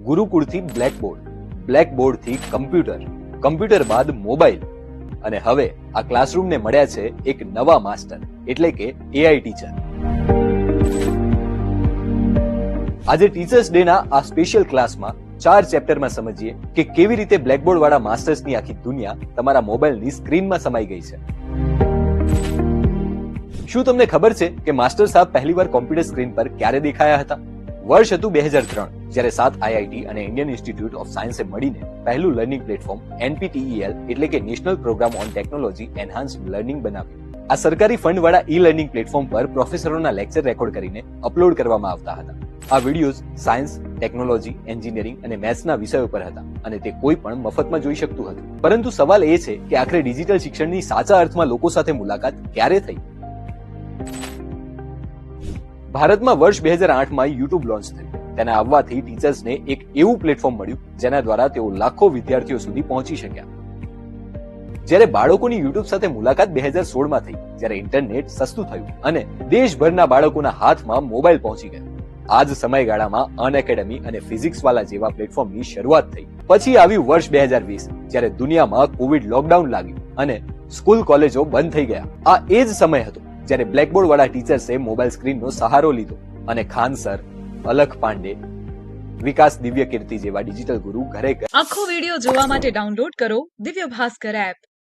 ગુરુકુળથી blackboard, બ્લેકબોર્ડથી computer, computer બાદ mobile અને હવે આ ક્લાસરૂમને મળ્યા છે એક નવા માસ્ટર એટલે કે એઆઈ ટીચર. આજે ટીચર્સ ડે ના આ સ્પેશિયલ ક્લાસમાં 4 ચેપ્ટરમાં સમજીએ કે કેવી રીતે બ્લેકબોર્ડ વાળા માસ્ટર્સની આખી દુનિયા તમારા મોબાઈલની સ્ક્રીનમાં સમાઈ ગઈ છે. શું તમને ખબર છે કે માસ્ટર સાહેબ પહેલીવાર કોમ્પ્યુટર સ્ક્રીન પર ક્યારે દેખાયા હતા? વર્ષ હતું 2003, જ્યારે 7 આઈઆઈટી અને ઇન્ડિયન ઇન્સ્ટિટ્યૂટ ઓફ સાયન્સે મળીને પહેલું લર્નિંગ પ્લેટફોર્મ NPTEL એટલે કે national program on technology enhanced learning બનાવ્યું. આ સરકારી ફંડ વાળા ઈ લર્નિંગ પ્લેટફોર્મ પર પ્રોફેસરોના લેક્ચર રેકોર્ડ કરીને અપલોડ કરવામાં આવતા હતા. આ વિડીયોઝ સાયન્સ, ટેકનોલોજી, એન્જિનિયરિંગ અને મેથ્સના વિષયો પર હતા અને તે કોઈ પણ મફતમાં જોઈ શકતું હતું. પરંતુ સવાલ એ છે કે આખરે ડિજિટલ શિક્ષણની સાચા અર્થમાં લોકો સાથે મુલાકાત ક્યારે થઈ? ભારતમાં વર્ષ 2008માં યુટ્યુબ લોન્ચ થયું. તેના આવવાથી ટીચર્સને એક એવું પ્લેટફોર્મ મળ્યું જેના દ્વારા તેઓ લાખો વિદ્યાર્થીઓ સુધી પહોંચી શક્યા. જ્યારે બાળકોની યુટ્યુબ સાથે મુલાકાત 2016માં થઈ, જ્યારે ઇન્ટરનેટ સસ્તું થયું અને દેશભરના બાળકોના હાથમાં મોબાઈલ પહોંચી ગયો. આ જ સમયગાળામાં અનએકેડમી અને ફિઝિક્સ વાલા જેવા પ્લેટફોર્મની શરૂઆત થઈ. પછી આવ્યું વર્ષ 2020, જ્યારે દુનિયામાં કોવિડ લોકડાઉન લાગ્યું અને સ્કૂલ કોલેજો બંધ થઈ ગયા. આ એ જ સમય હતો જ્યારે બ્લેકબોર્ડ વાળા ટીચર્સે મોબાઈલ સ્ક્રીનનો સહારો લીધો અને ખાન સર, અલખ પાંડે, વિકાસ દિવ્ય કીર્તિ જેવા ડિજિટલ ગુરુ ઘરે આખો વિડિયો જોવા માટે ડાઉનલોડ કરો દિવ્ય ભાસ્કર એપ.